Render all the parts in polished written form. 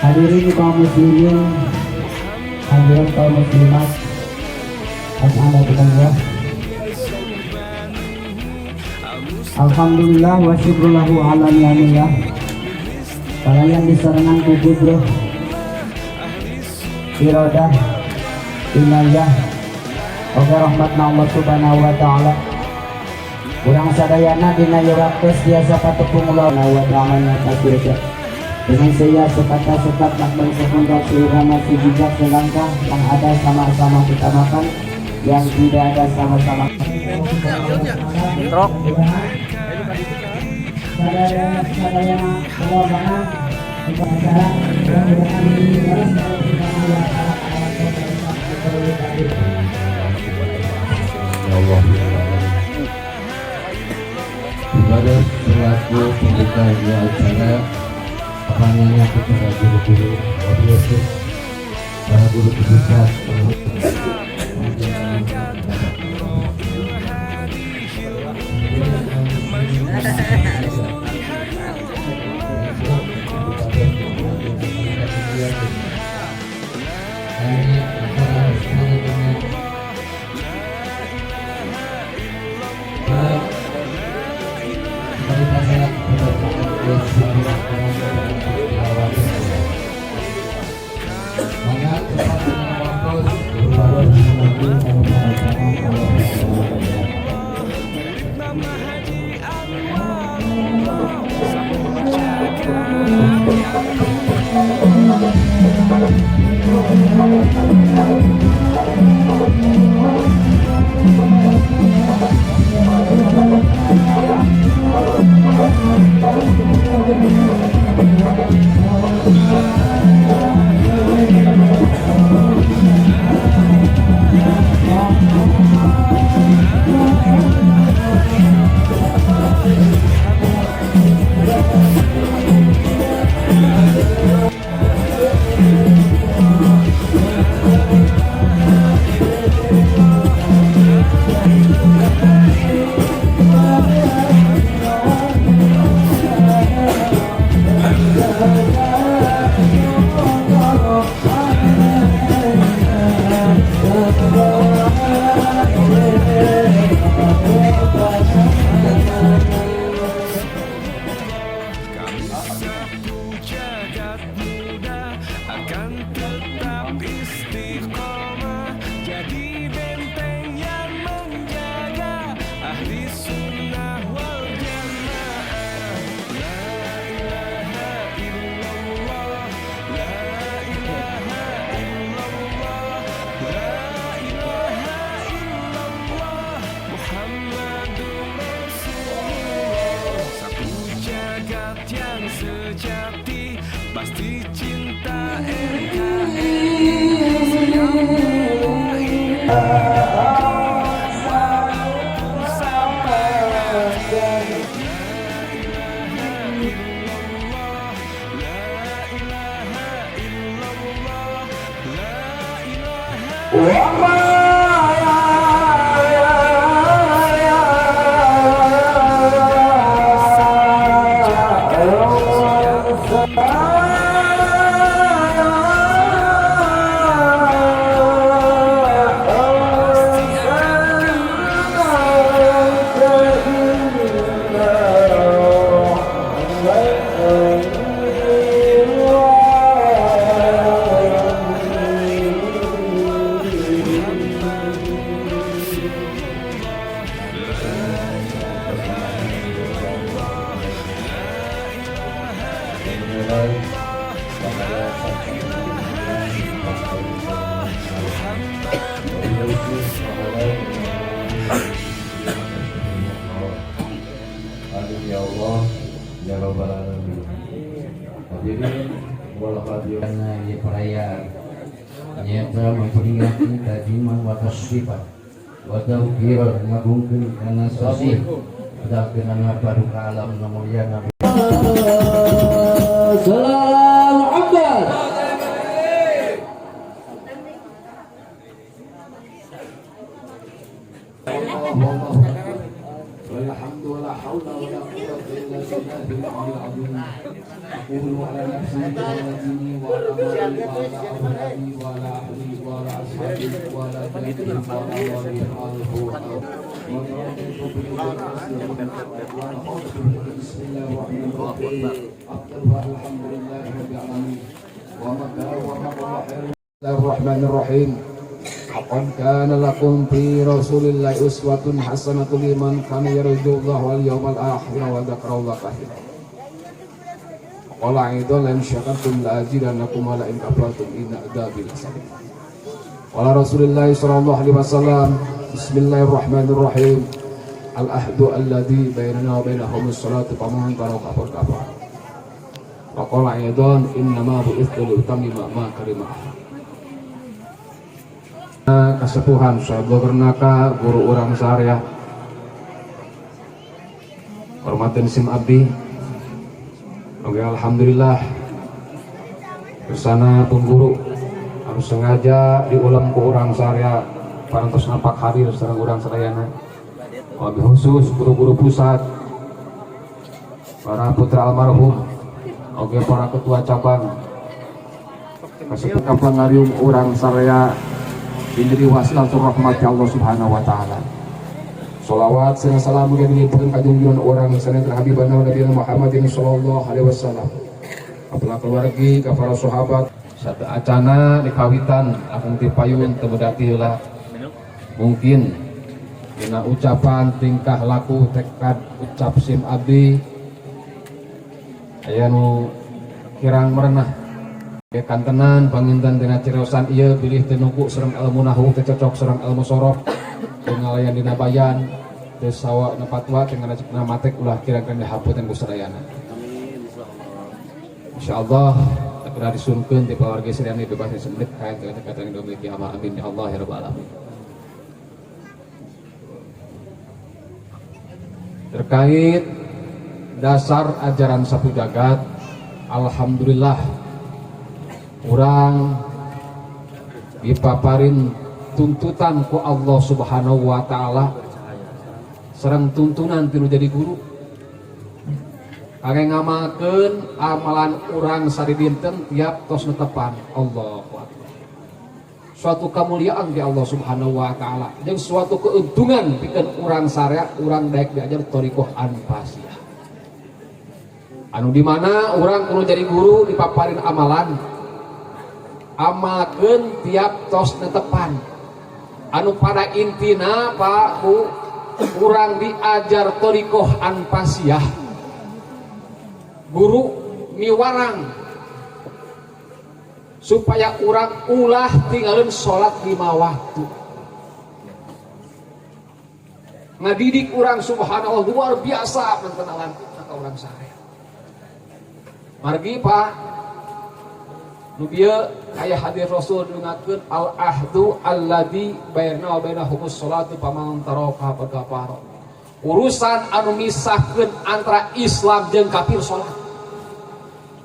Hadirin kaum muslimin, hadirin kaum muslimat, alhamdulillah, alhamdulillah wa syukrullahu ala ni'amillah. Kalian diserengan kubur bro, iradah, inayah, oke rahmatna Allah subhanahu wa ta'ala. Kurang sadayana dina yuraktes biasa patepung Allah wa ta'ala takdirja. Dengan saya sekata-sekat makbal sekondak seluruh nasi jejak selangkah yang ada sama-sama kita makan, yang tidak ada sama-sama trok. Allah ibadah selaku pembuka dua acara apanya kepada guru-guru wabiasis, para guru besar, ya Allah ya Rabbal Alamin. Hadirin wal hadirin di perayaan nyata memperingati tajiman wa tasrifan wa tawkiran ngagungkeun kana sasi dakeunana paduka alam namulyana salam abbas والحمد ولا حول ولا قوة إلا بالله العلي العظيم أقول على نفسي وعلى ديني وعلى مالي وعلى أولادي وعلى أهلي وعلى أصحابي وعلى بيتي وعلى والي بسم الله الرحمن الرحيم أفضل والحمد لله رب العالمين ومكر ومكر بسم الله الرحمن الرحيم Laqad kana lakum fi Rasulillahi uswatun hasanatun liman kana yarjullaha wal yawmal akhir wa dzakarallaha katsiran. Qala aidan la in syakartum la azidannakum wa la in kafartum inna adzabi lasadid. Qala Rasulullah sallallahu alaihi wasallam bismillahirrahmanirrahim al ahdu alladhi bainana wa bainahum as-salatu faman taraka faqad kafara. Wa qala aidan innama bu'ithtu li utammima ma karima. Kesepuhan sahabat bernaka guru orang sahariah hormatin sim abdi. Oke, alhamdulillah kesana pun guru harus sengaja diulang ke orang sahariah parantos nampak hadir sareng urang sadayana lebih khusus guru-guru pusat, para putra almarhum, oke para ketua cabang kesepuhan pangarium orang sahariah diberi wasilatul rahmat Allah subhanahu wa ta'ala. Salawat serta salam mugia dilimpahkan kajungan orang sanad habibana Nabi Muhammadin sallallahu alaihi wasallam. Apalagi keluarga, ka para sahabat, satu acana dikawitan akung ti payun teu bedati heula. Mungkin dina ucapan tingkah laku tekad ucap sim abdi aya nu kirang merenah kantenan panginten dengan cirosan iya pilih tenuku serang ilmu nahu cocok serang ilmu sorok pengalayan dina bayan desawa nepatwa dengan ajekna matek ulah kira-kira dihaputan ku sadayana. Insyaallah segera disunkeun ti pawargi sedayana bebas semenit kain kata-kata yang dimiliki amal amin ya Allah ya rabbal alamin. Terkait dasar ajaran sapu jagat, alhamdulillah urang dipaparin tuntutan ku Allah subhanahu wa ta'ala sareng tuntunan tinu jadi guru kangge ngamalkeun amalan urang sari dinten tiap tos netepan. Allahu akbar. Suatu kemuliaan di Allah subhanahu wa ta'ala jeung suatu keuntungan pikeun urang sarea urang daek diajar thariqah anfasiyah anu dimana urang kudu jadi guru dipaparin amalan amalkeun tiap tos netepan anu pada intina Pak Bu urang diajar thariqah anfasiyah guru miwarang supaya urang ulah tinggalin sholat 5 waktu ngadidik urang subhanallah luar biasa mentenalan ka urang sare margi Pak nu bieu aya hadis Rasul nungakeun al ahdu alladzi bainana wa bainahumus sholatu faman taraka faqad kafara. Urusan anu misahkeun antara Islam jeung kafir salat.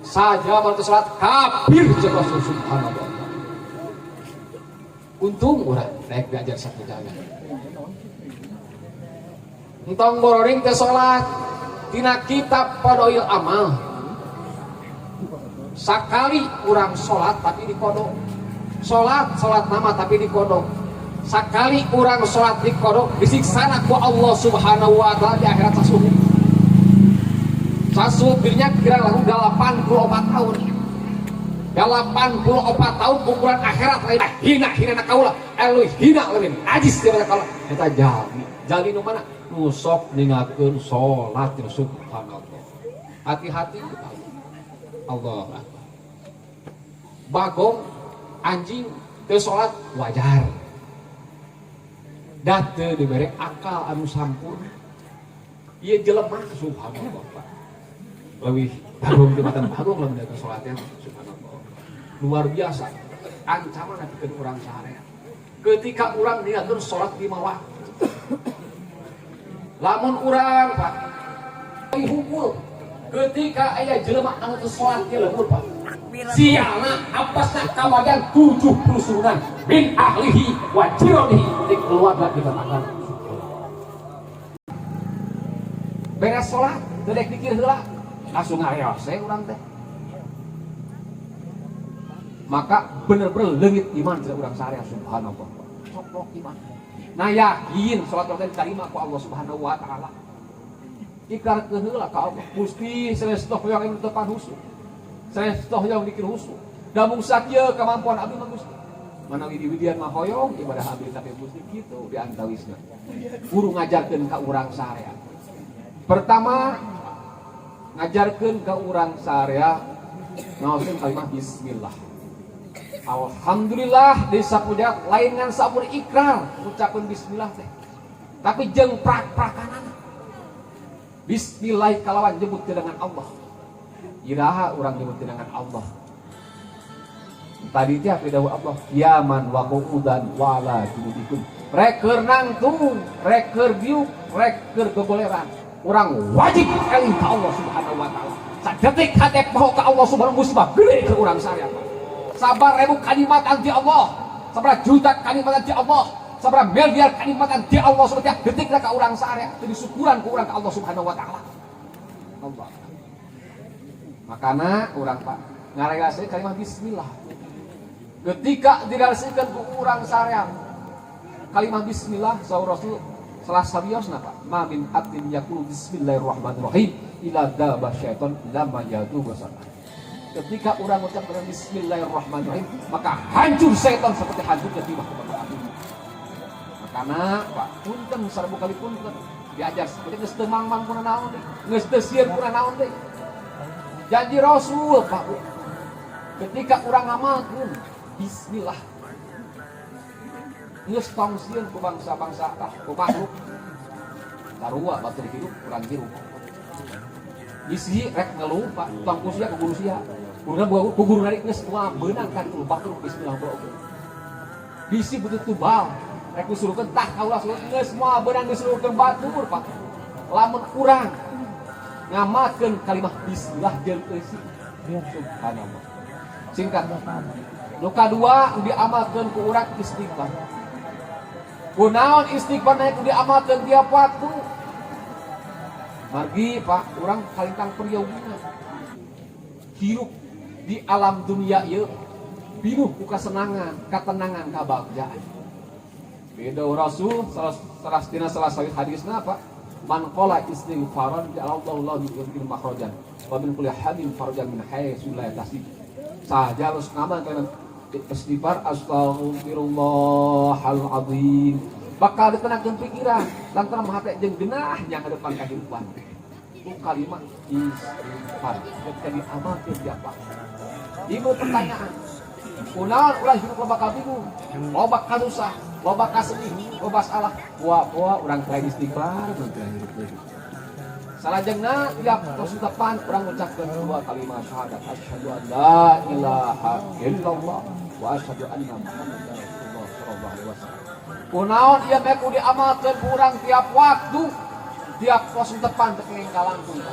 Saja mun salat kafir jeung Rasul subhanallah. Untung urang daek diajar sapu jagat. Entong bororeng teh salat tina kitab Fadail Amal. Sakali urang sholat tapi dikodok sholat nama tapi dikodok sakali urang sholat dikodok disiksana ku Allah subhanahu wa ta'ala di akhirat sasupirnya kira lalu 84 tahun 84 tahun ukuran akhirat lain hina kaulah hina lain najis dia kaulah kita jali nu mana nusok ningakeun sholat subhanallah hati-hati Allah bagong anjing teu salat wajar dah teu dibere akal anu sampurna ieu jelema subhanallah leuwih bagong di matan bagong lamun teu salatnya subhanallah luar biasa ancaman bikin orang seharian. Ketika orang niatkeun salat 5 waktu. Lamun orang Pak hukum ketika aya jelema anu teu salat ge lembur Pak. Sialna apasna kabagian 70 sunan min ahlihi wa jiranihi di keluarga dikatakan. Beres salat teu dek dikir heula langsung ngareos urang teh. Maka bener-bener leungit iman cenah urang sarea subhanallah. Sok iman. Nah yakin salat teh diterima ku Allah Subhanahu wa taala. Ikarkeun heula ka Allah. Gusti sarestoh yang anu tepan husu. Sarestoh yang dikir husu. Da mung sakieu kemampuan abdi mah Gusti. Manawi diwidian mah hoyong ibadah abdi tapi Gusti kitu di antawisna. Guru ngajarkeun ka urang sarea. Pertama ngajarkeun ka urang sarea ngaoskeun kalimat bismillah. Alhamdulillah di sapudak lain ngan sapun ikrar ucapkeun bismillah teh. Tapi jeung prak-prakanana. Bismillah kalawan nyebut dengan Allah. Iraha urang nyebut dengan Allah. Tadi teh pidawa Allah, "Yaman wa qu'udan wa la junudikum." Rek keur nangtung, rek keur diuk, rek keur gogoleran. Urang wajib eling ka Allah Subhanahu wa taala. Sadetik hatep poho ka Allah Subhanahu wa taala gede ke urang sarea. Sabar ribu kalimat anti Allah, sabar juta kalimat anti Allah, sabar miliar kalimat anti Allah setiap detik ka urang sarea. Jadi syukuran ku urang ka Allah Subhanahu wa taala. Allah. Makana urang Pak ngaregaseun kalimat bismillah. Ketika dirasikeun ku urang sarea kalimat bismillah saur Rasul salah sabiosna Pak, ma min abdin yaqulu bismillahirrahmanirrahim ila daba syaiton lamma yadu basana. Ketika orang mengucapkan bismillahirrahmanirrahim, maka hancur setan seperti hancurnya timah kepada api. Makanya Pak, punten sarbu kali punten diajar seperti geus teu mangmang puna naon deui, geus teu sieun puna naon deui. Janji Rasul Pak, ketika orang ngamalkeun bismillah geus tong sieun ku bangsa-bangsa tah ku makhluk. Sarua batur hidup urang hirup. Isi rek ngeluh Pak, tong kusia ku guru sia. Ku guru narik geus moal beunang kan ku batur bismillah bro. Bisi beuteuh tubal, rek suruhkeun tah kaula geus moal beunang disuruhkeun batur Pak. Lamun urang ngamalkeun kalimat bismillah jeung eusi. Subhanallah. Singkat. Nu kadua diamalkeun ku urang istighfar. Kunaon istighfar naik diamalkeun tiap waktu. Margi Pak, orang kalintang periyauna. Hirup di alam dunia ieu binuh ku kasenangan, katenangan, kabagjaan. Beda Rasul salah sahih hadisna Pak, man qala istighfaran ja'alallahu lahu min makhrajan wa min kulli hadin farjan min haitsu la yahtasib. Saja harus ngamal kalimat istighfar astaghfirullahal azim. Bakal dikenakeun pikiran lantaran hate jeung genah yang depan kehidupan. Itu kalimat istighfar ketika diamalkeun di apa? Ibu pertanyaan. Kunaon ulah hidup loba ka bingung, loba ka dosa, loba ka sedih, loba salah. Poa urang teh istighfar mun teh hidup deui. Salajengna tiap depan urang ngucapkeun dua kalimat syahadat asyhadu an la ilaha illallah wa asyhadu anna muhammadar rasulullah sallallahu alaihi wasallam. Kunaon ieu meh kudu diamalkeun ku urang tiap waktu, tiap pos depan teh kalangkung.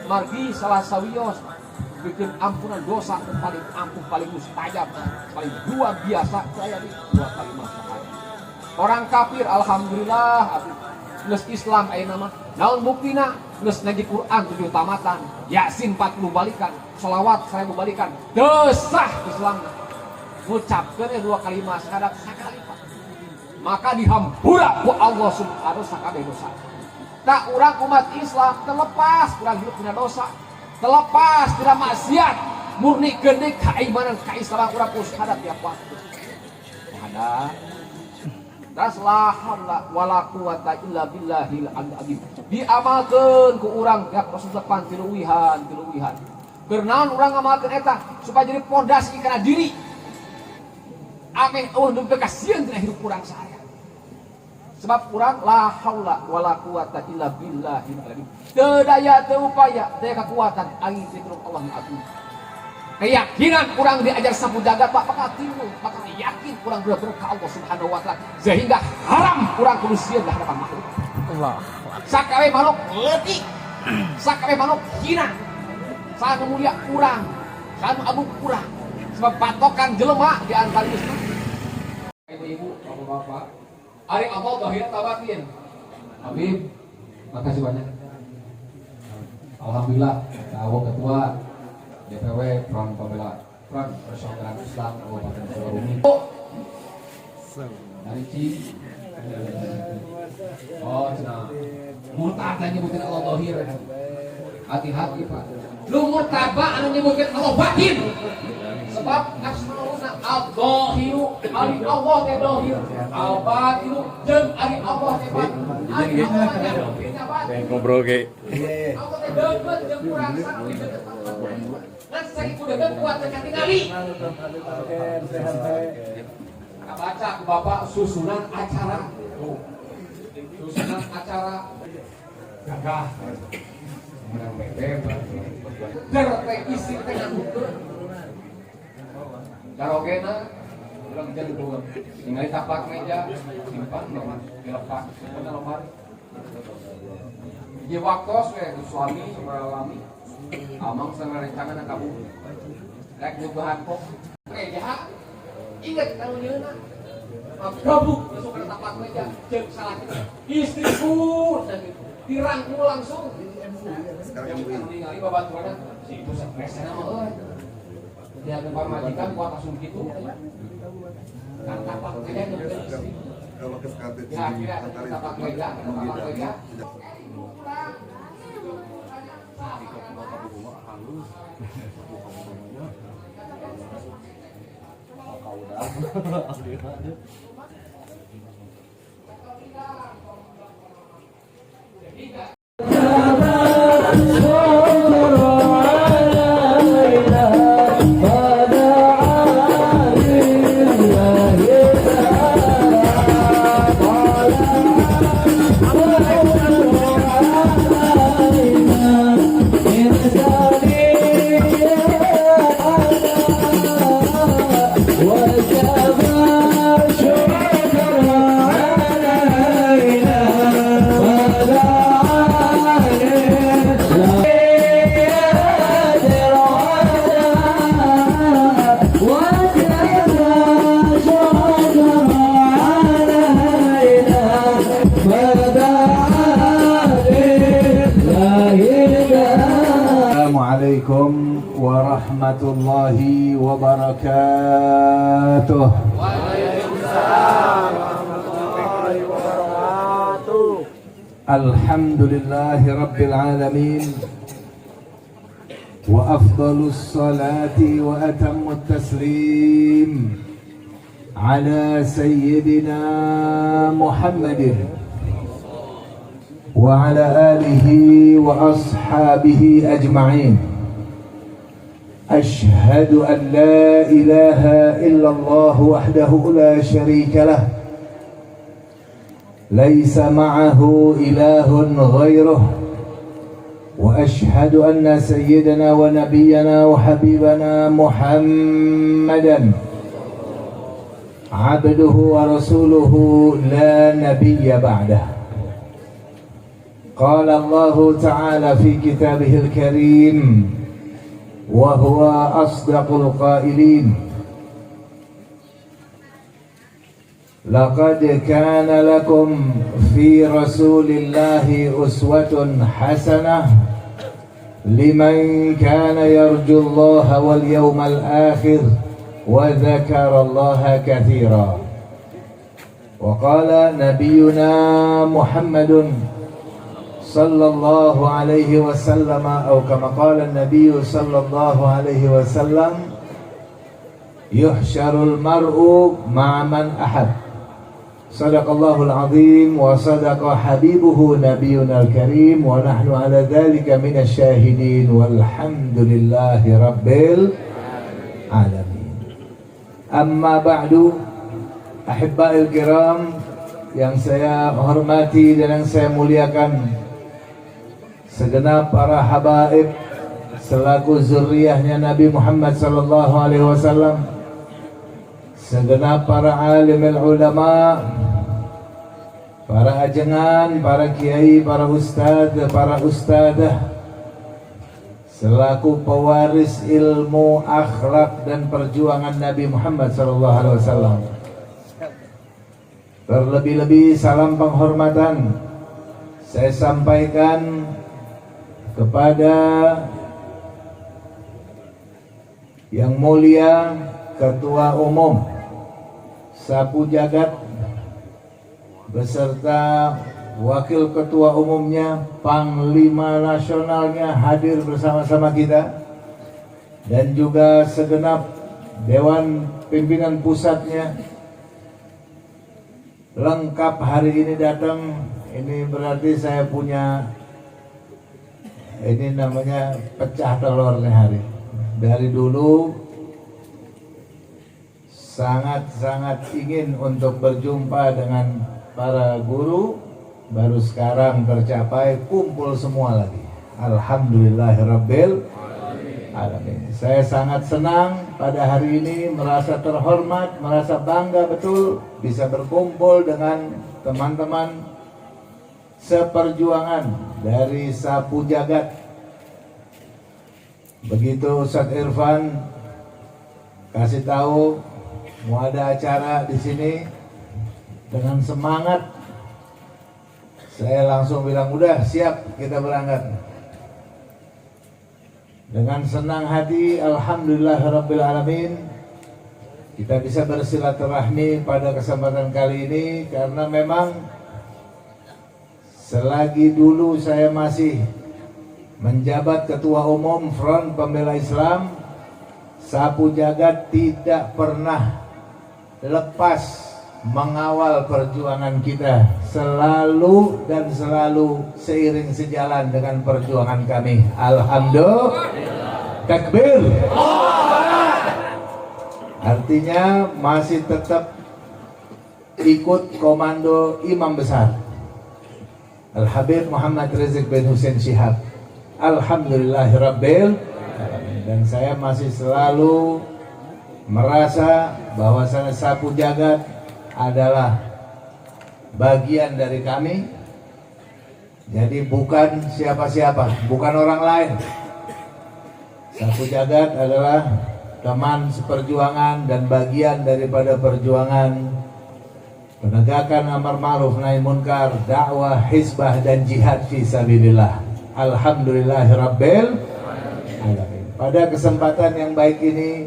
Margi salah sawios bikin ampunan dosa paling ampuh, paling mustajab, paling luar biasa saya di dua kalimat syahadat. Orang kafir alhamdulillah geus Islam ayeuna mah. Naon buktina? Geus ngaji Quran 7 tamatan, Yasin 40 balikan, shalawat 1000 balikan. Desah Islamna. Ngucapkeun dua kalimat syahadat sakali Pak. Maka dihampura ku Allah Subhanahu sakabeh dosa. Tak urang umat Islam terlepas urang hidup dina dosa. Terlepas tidak maksiat, murni gede keimanan keislaman urang ku syahadat tiap waktu. Ada das la haula wala quwata illa billahil azim. Diamalkeun ku urang tiap proses depan tiluwihan. Keurnaon urang ngamalkeun eta supaya jadi pondasi kana diri. Ameh nu bekasieun dina hidup urang saya. Sebab urang la haula wala quwata illa billahil azim. Teu daya teu upaya, teu kekuatan angin fitrul Allah azim. keyakinan kurang diajar sapu jagat Pak bakal timbul, bakal yakin kurang benar-benar ke Allah Subhanahu wa taala sehingga haram kurang kulusian di hadapan makhluk. Sakawe makhluk leutik, sakawe makhluk hina, sanu mulia kurang, sanu abu kurang, sebab patokan jelema di antara Islam. Ibu-ibu, bapak-bapak, ari Allah zahir tabatin. Habib, makasih banyak. Alhamdulillah, Awok Ketua DPW Front Pembela Front Persaudaraan Islam Kabupaten Sukabumi. Dari Ci. Oh, cenah. Murtad anu nyebutin Allah zahir. Hati-hati, Pak. Lu murtad anu nyebutin Allah batin. Sebab asmauna al-zahiru ari Allah teh zahir, al-batinu jeung ari Allah teh batin. Ari Allah teh batin. Ngobrol ge. Allah teh deukeut jeung kurang sakti deukeut. Ngan sakitu deukeut kuat teh katingali. Baca ku Bapak susunan acara. Susunan acara gagah. Menang bebek. Teh isi teh nganggukeun. Karogena ulang jadi turun. Tinggal tapak meja, simpan lemari, dilepas, simpan lemari. Di waktu saya suami sama lami, amang sama rencangan kamu. Lek nyuguhan kok, meja. Ingat kalau nyeuna. Gabung masuk ke tapak meja, cek salah istriku, dirangkul langsung. Sekarang tinggal babaturan, si itu stresnya mah. Dia tempat majikan kuat langsung gitu kan tapak meja juga istri ya kira tapak meja Assalamualaikum warahmatullahi wabarakatuh. Alhamdulillahi rabbil alamin. Wa afdalus salati wa atammut taslim ala sayyidina Muhammadin وعلى آله وأصحابه أجمعين. أشهد أن لا إله إلا الله وحده لا شريك له ليس معه إله غيره وأشهد أن سيدنا ونبينا وحبيبنا محمدا عبده ورسوله لا نبي بعده. قال الله تعالى في كتابه الكريم وهو أصدق القائلين لقد كان لكم في رسول الله أسوة حسنة لمن كان يرجو الله واليوم الآخر وذكر الله كثيرا. وقال نبينا محمد صلى الله عليه وسلم أو كما قال النبي صلى الله عليه وسلم يحشر المرء مع من أحب. صدق الله العظيم وصدق حبيبه نبينا الكريم ونحن على ذلك من الشاهدين والحمد لله رب العالمين. أما بعد أحبائي الكرام yang saya hormati dan yang saya muliakan, segenap para habaib selaku zuriyahnya Nabi Muhammad sallallahu alaihi wasallam, segenap para alimul ulama, para ajengan, para kiai, para ustadz, para ustadzah, selaku pewaris ilmu, akhlak dan perjuangan Nabi Muhammad sallallahu alaihi wasallam. Terlebih-lebih salam penghormatan saya sampaikan kepada yang mulia Ketua Umum Sapu Jagat beserta Wakil Ketua Umumnya, Panglima Nasionalnya hadir bersama-sama kita, dan juga segenap Dewan Pimpinan Pusatnya lengkap hari ini datang. Ini berarti saya punya, ini namanya pecah telur nih hari. Dari dulu sangat-sangat ingin untuk berjumpa dengan para guru, baru sekarang tercapai, kumpul semua lagi. Alhamdulillahirabbil alamin. Saya sangat senang pada hari ini, merasa terhormat, merasa bangga betul bisa berkumpul dengan teman-teman seperjuangan dari Sapu Jagat. Begitu Ustadz Irfan kasih tahu mau ada acara di sini, dengan semangat saya langsung bilang udah siap, kita berangkat. Dengan senang hati, alhamdulillahirabbil alamin, kita bisa bersilaturahmi pada kesempatan kali ini, karena memang selagi dulu saya masih menjabat Ketua Umum Front Pembela Islam, Sapu Jagat tidak pernah lepas mengawal perjuangan kita, selalu dan selalu seiring sejalan dengan perjuangan kami. Alhamdulillah. Takbir. Artinya masih tetap ikut komando Imam Besar Al-Habib Muhammad Rizik bin Hussein Syihab. Alhamdulillahirabbil alamin. Dan saya masih selalu merasa bahwasanya Sapu Jagat adalah bagian dari kami. Jadi bukan siapa-siapa, bukan orang lain. Sapu Jagat adalah teman seperjuangan dan bagian daripada perjuangan penegakan amar ma'ruf nahi munkar, dakwah, hizbah dan jihad fi sabilillah. Alhamdulillahirabbil alamin. Pada kesempatan yang baik ini,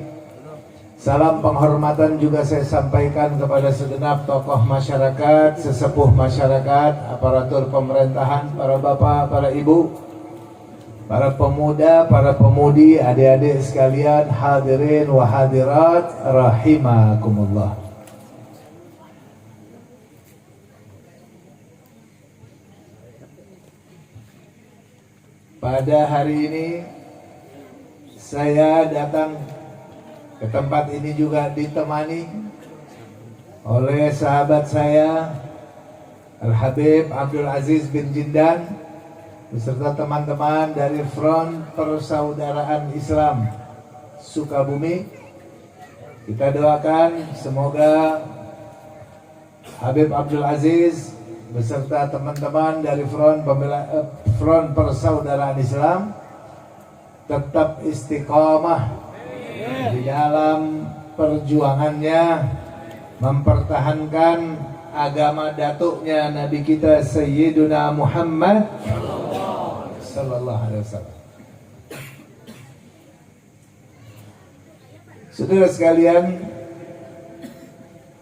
salam penghormatan juga saya sampaikan kepada segenap tokoh masyarakat, sesepuh masyarakat, aparatur pemerintahan, para bapak, para ibu, para pemuda, para pemudi, adik-adik sekalian, hadirin wa hadirat rahimakumullah. Pada hari ini saya datang ke tempat ini juga ditemani oleh sahabat saya Al-Habib Abdul Aziz bin Jindan beserta teman-teman dari Front Persaudaraan Islam Sukabumi. Kita doakan semoga Habib Abdul Aziz beserta teman-teman dari Front Persaudaraan Islam tetap istiqamah di dalam perjuangannya mempertahankan agama datuknya Nabi kita Sayyiduna Muhammad sallallahu alaihi wasallam. Saudara sekalian,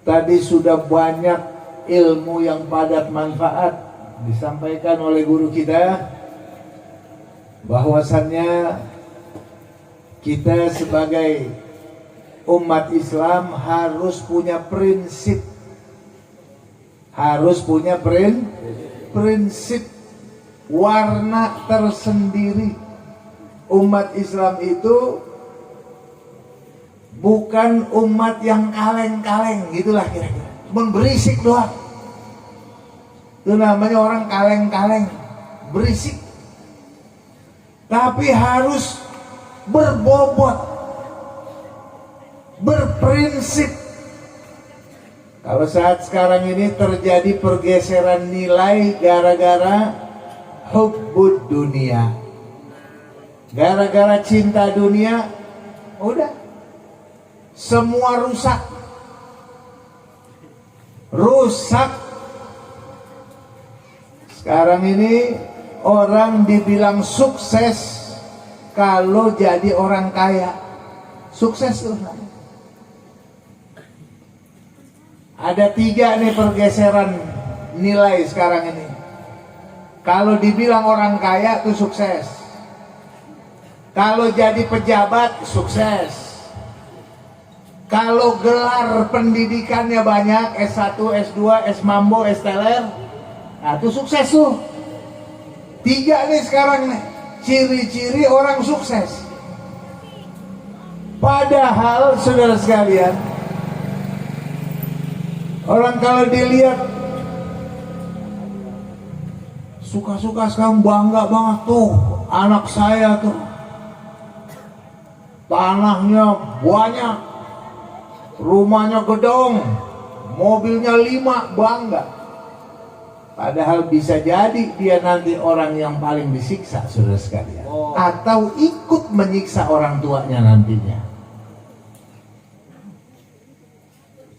tadi sudah banyak ilmu yang padat manfaat disampaikan oleh guru kita, bahwasannya kita sebagai umat Islam harus punya prinsip, prinsip warna tersendiri. Umat Islam itu bukan umat yang kaleng-kaleng gitulah kira-kira, cuma berisik doang. Itu namanya orang kaleng-kaleng, berisik. Tapi harus berbobot, berprinsip. Kalau saat sekarang ini terjadi pergeseran nilai gara-gara hubbud dunia, gara-gara cinta dunia, udah semua rusak. Sekarang ini orang dibilang sukses kalau jadi orang kaya. Sukses tuh. Ada 3 nih pergeseran nilai sekarang ini. Kalau dibilang orang kaya tuh sukses. Kalau jadi pejabat sukses. Kalau gelar pendidikannya banyak, S1, S2, S Mambo, S Teler, nah itu sukses tuh. 3 nih sekarang nih ciri-ciri orang sukses. Padahal saudara sekalian, orang kalau dilihat suka-suka sekarang bangga banget tuh anak saya tuh tanahnya banyak, rumahnya gedong, mobilnya 5, bangga. Padahal bisa jadi dia nanti orang yang paling disiksa saudara sekalian, atau ikut menyiksa orang tuanya nantinya.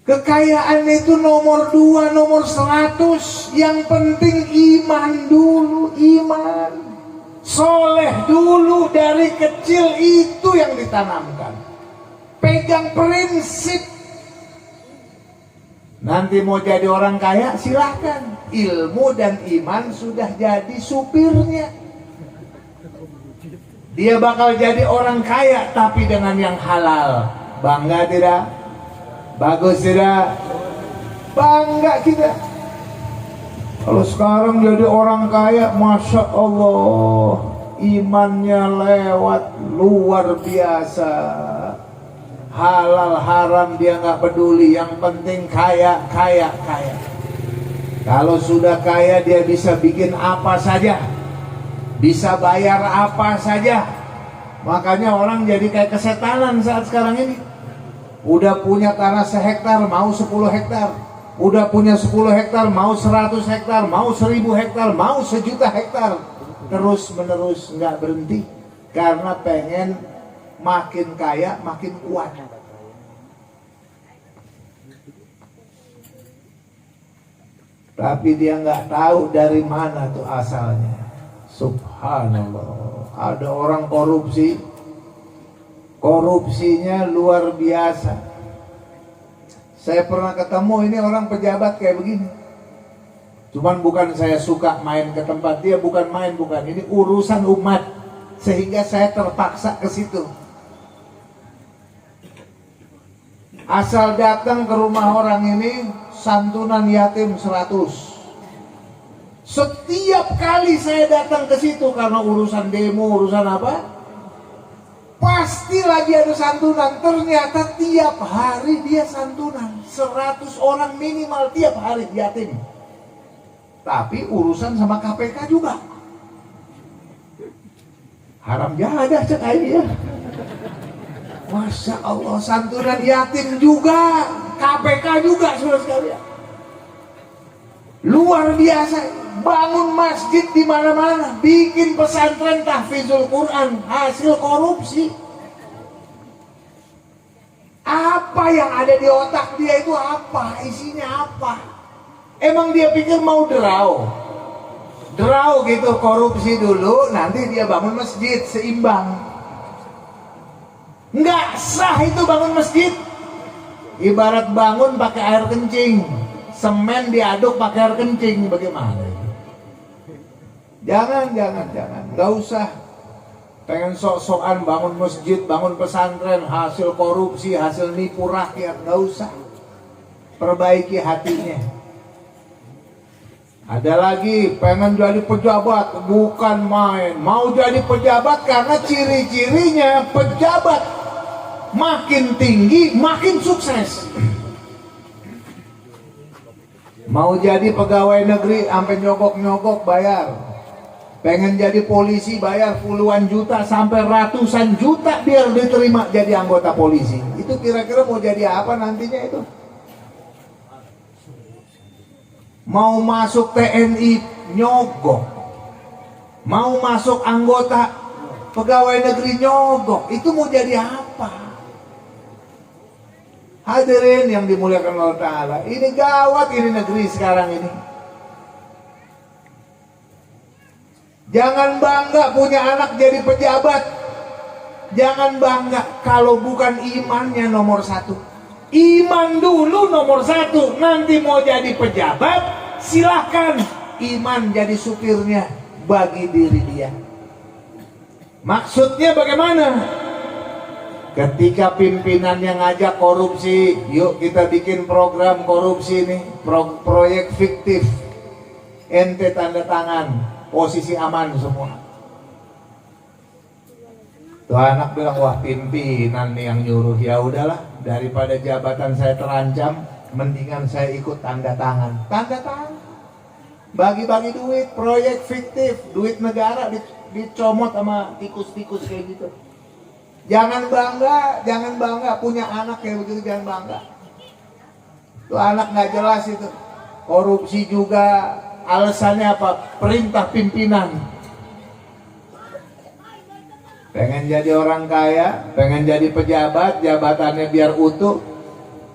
Kekayaan itu nomor 2, nomor 100. Yang penting iman dulu, iman. Soleh dulu dari kecil, itu yang ditanamkan. Pegang prinsip. Nanti mau jadi orang kaya silahkan. Ilmu dan iman sudah jadi supirnya. Dia bakal jadi orang kaya tapi dengan yang halal. Bangga tidak? Bagus tidak? Bangga kita. Kalau sekarang jadi orang kaya, Masya Allah, imannya lewat luar biasa. Halal haram dia nggak peduli, yang penting kaya, kaya, kaya. Kalau sudah kaya dia bisa bikin apa saja, bisa bayar apa saja. Makanya orang jadi kayak kesetanan saat sekarang ini. Udah punya tanah 1 hektar mau 10 hektar, udah punya 10 hektar mau 100 hektar, mau 1000 hektar, mau 1.000.000 hektar, terus menerus nggak berhenti karena pengen makin kaya makin kuat. Tapi dia nggak tahu dari mana tuh asalnya. Subhanallah, ada orang korupsi. Korupsinya luar biasa. Saya pernah ketemu ini orang pejabat kayak begini. Cuman bukan saya suka main ke tempat dia, bukan main, bukan. Ini urusan umat. Sehingga saya terpaksa ke situ. Asal datang ke rumah orang ini, santunan yatim 100. Setiap kali saya datang ke situ karena urusan demo, urusan apa? Pasti lagi ada santunan. Ternyata tiap hari dia santunan 100 orang minimal tiap hari yatim. Tapi urusan sama KPK juga. Haram jadah cek ya. Masya Allah, santunan yatim juga, KPK juga saudara sekalian. Luar biasa. Bangun masjid di mana-mana, bikin pesantren tahfizul Quran, hasil korupsi. Apa yang ada di otak dia itu apa? Isinya apa? Emang dia pikir mau draw gitu, korupsi dulu, nanti dia bangun masjid seimbang. Nggak sah itu bangun masjid. Ibarat bangun pakai air kencing, semen diaduk pakai air kencing, bagaimana? Jangan, nggak usah. Pengen sok-sokan bangun masjid, bangun pesantren, hasil korupsi, hasil nipu rakyat, nggak usah. Perbaiki hatinya. Ada lagi, pengen jadi pejabat, bukan main. Mau jadi pejabat karena ciri-cirinya pejabat makin tinggi, makin sukses. Mau jadi pegawai negeri, sampai nyogok-nyogok bayar. Pengen jadi polisi bayar puluhan juta sampai ratusan juta biar diterima jadi anggota polisi. Itu kira-kira mau jadi apa nantinya itu? Mau masuk TNI nyogok, mau masuk anggota pegawai negeri nyogok, itu mau jadi apa? Hadirin yang dimuliakan Allah Ta'ala, ini gawat ini negeri sekarang ini. Jangan bangga punya anak jadi pejabat. Jangan bangga kalau bukan imannya nomor satu. Iman dulu nomor satu. Nanti mau jadi pejabat, silahkan. Iman jadi supirnya bagi diri dia. Maksudnya bagaimana? Ketika pimpinan yang ngajak korupsi, yuk kita bikin program korupsi nih, proyek fiktif. Ente tanda tangan, posisi aman semua. Tuh anak bilang, wah pimpinan nih yang nyuruh. Ya udahlah, daripada jabatan saya terancam, mendingan saya ikut tanda tangan. Tanda tangan, bagi-bagi duit, proyek fiktif, duit negara dicomot sama tikus-tikus kayak gitu. Jangan bangga punya anak kayak begitu, jangan bangga. Tuh anak nggak jelas itu, korupsi juga. Alasannya apa? Perintah pimpinan. Pengen jadi orang kaya, pengen jadi pejabat, jabatannya biar utuh,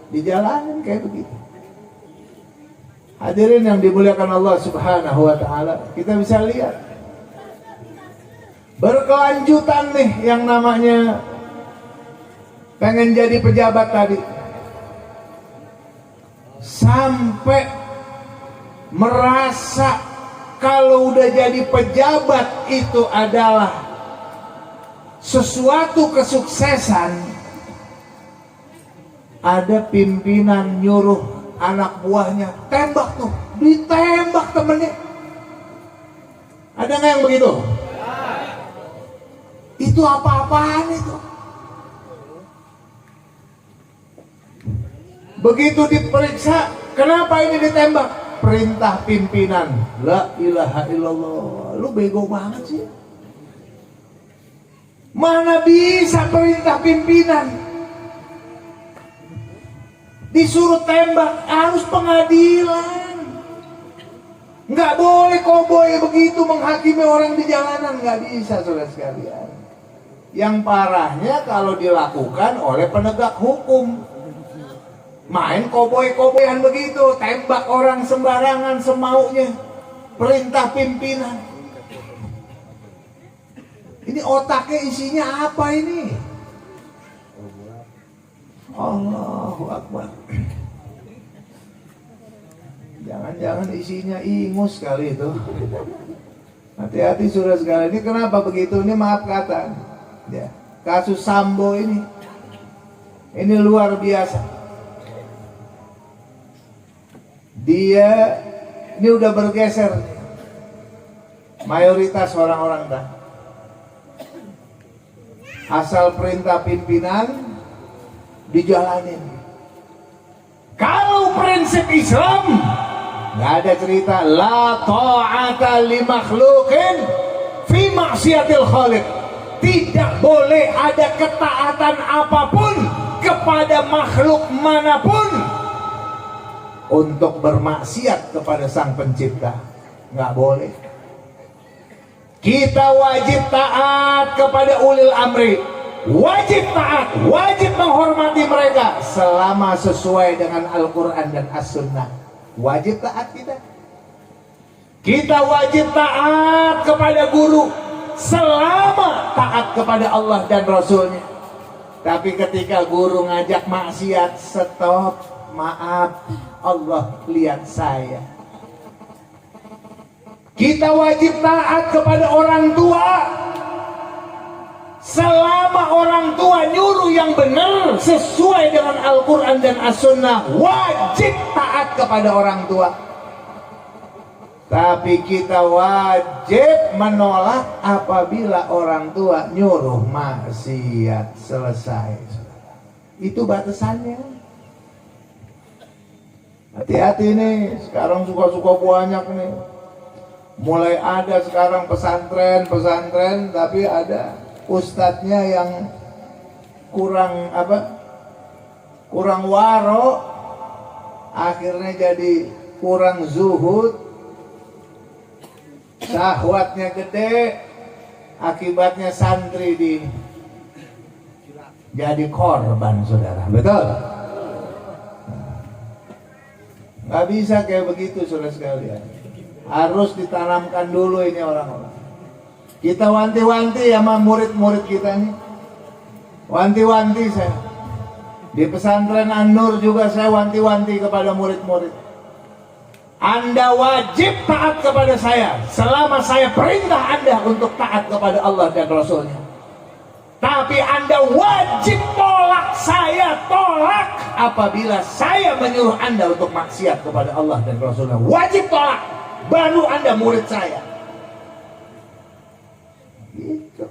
dijalanin kayak begitu. Hadirin yang dimuliakan Allah Subhanahu wa Ta'ala, kita bisa lihat berkelanjutan nih yang namanya pengen jadi pejabat tadi, sampai merasa kalau udah jadi pejabat itu adalah sesuatu kesuksesan. Ada pimpinan nyuruh anak buahnya tembak tuh, ditembak temennya. Ada nggak yang begitu? Itu apa-apaan itu? Begitu diperiksa, kenapa ini ditembak? Perintah pimpinan. La ilaha illallah. Lu bego banget sih. Mana bisa perintah pimpinan? Disuruh tembak, harus pengadilan. Nggak boleh koboi begitu menghakimi orang di jalanan. Nggak bisa, saudara sekalian. Yang parahnya kalau dilakukan oleh penegak hukum. Main koboi-koboyan begitu, tembak orang sembarangan semaunya. Perintah pimpinan. Ini otaknya isinya apa ini? Allahu Akbar. Jangan-jangan isinya ingus kali itu. Hati-hati saudara sekalian. Ini kenapa begitu? Ini maaf kata. Ya, kasus Sambo ini luar biasa. Dia ini udah bergeser. Mayoritas orang-orang dah. Asal perintah pimpinan dijalanin. Kalau prinsip Islam nggak ada cerita la ta'ata li makhluqin fi maksiatil khaliq. Tidak boleh ada ketaatan apapun kepada makhluk manapun untuk bermaksiat kepada Sang Pencipta. Nggak boleh. Kita wajib taat kepada ulil amri. Wajib taat, wajib menghormati mereka selama sesuai dengan Al-Quran dan As-Sunnah. Wajib taat kita. Kita wajib taat kepada guru selama taat kepada Allah dan Rasulnya. Tapi ketika guru ngajak maksiat, stop, maaf, Allah lihat saya. Kita wajib taat kepada orang tua selama orang tua nyuruh yang benar sesuai dengan Al-Quran dan As-Sunnah. Wajib taat kepada orang tua. Tapi kita wajib menolak apabila orang tua nyuruh maksiat. Selesai. Itu batasannya. Hati-hati nih, sekarang suka-suka banyak nih. Mulai ada sekarang pesantren, tapi ada ustadznya yang kurang kurang waro, akhirnya jadi kurang zuhud, syahwatnya gede, akibatnya santri jadi korban, saudara. Betul? Nggak bisa kayak begitu, saudara sekalian. Harus ditanamkan dulu ini orang-orang. Kita wanti-wanti sama murid-murid kita nih. Wanti-wanti saya. Di pesantren An-Nur juga saya wanti-wanti kepada murid-murid. Anda wajib taat kepada saya selama saya perintah Anda untuk taat kepada Allah dan Rasulnya. Tapi Anda wajib tolak apabila saya menyuruh Anda untuk maksiat kepada Allah dan Rasulnya. Wajib tolak. Baru Anda murid saya. Gitu.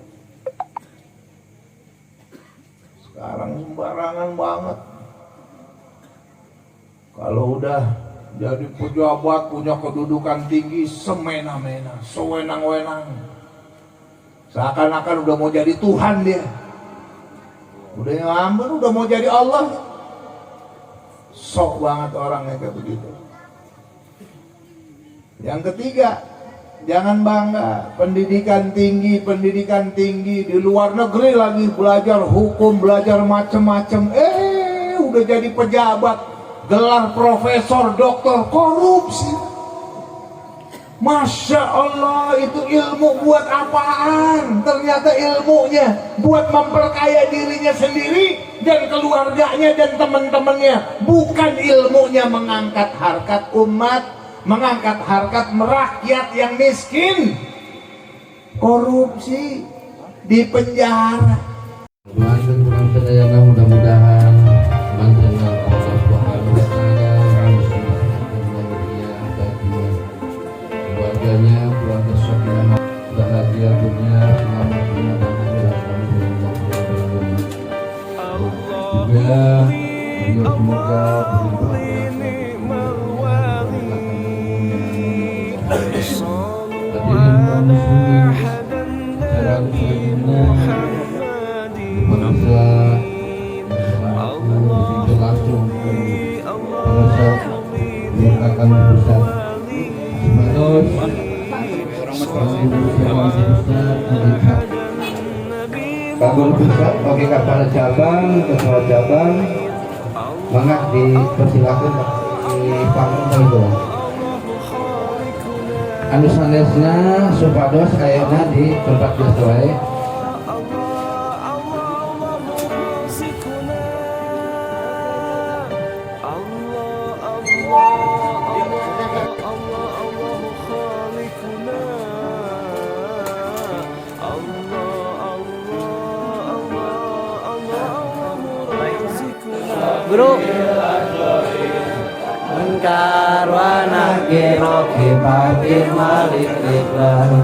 Sekarang sembarangan banget. Kalau udah jadi pejabat, punya kedudukan tinggi, semena-mena, sewenang-wenang, seakan-akan udah mau jadi Tuhan dia. Udah ngambil, udah mau jadi Allah. Sok banget orangnya kayak begitu. Yang ketiga, jangan bangga pendidikan tinggi di luar negeri lagi belajar hukum, belajar macem-macem, udah jadi pejabat, gelar profesor, doktor, korupsi. Masya Allah, itu ilmu buat apaan? Ternyata ilmunya buat memperkaya dirinya sendiri dan keluarganya dan teman-temannya, bukan ilmunya mengangkat harkat umat, mengangkat harkat merakyat yang miskin. Korupsi, di penjara. Kurang sedayana, mudah-mudahan mantengan Allah Subhanahu wa taala keluarganya, keluarga sakinah, bahagia dunia, selamat dunia dan akhirat. Juga beliau semoga Kabul pusat bagi kepala cabang, ketua cabang, mangga dipersilakan di panggung Tolgo. Anu sanesna supados kayaknya di tempat biasa wae. Guru Munkar wa nakir Kipatin malik iklan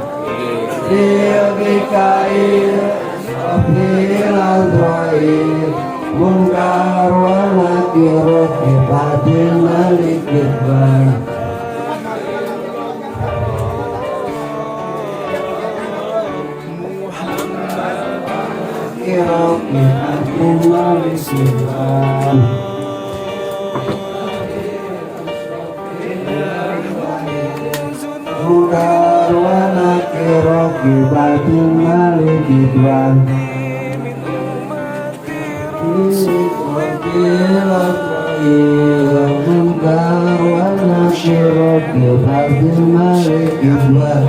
Diyogikair Sofil al-Zwair Munkar wa nakir Kipatin malik iklan Kipatin malik iklan Munkar wa nakir Kipatin malik iklan Munkar wa nakir Kipatin malik iklan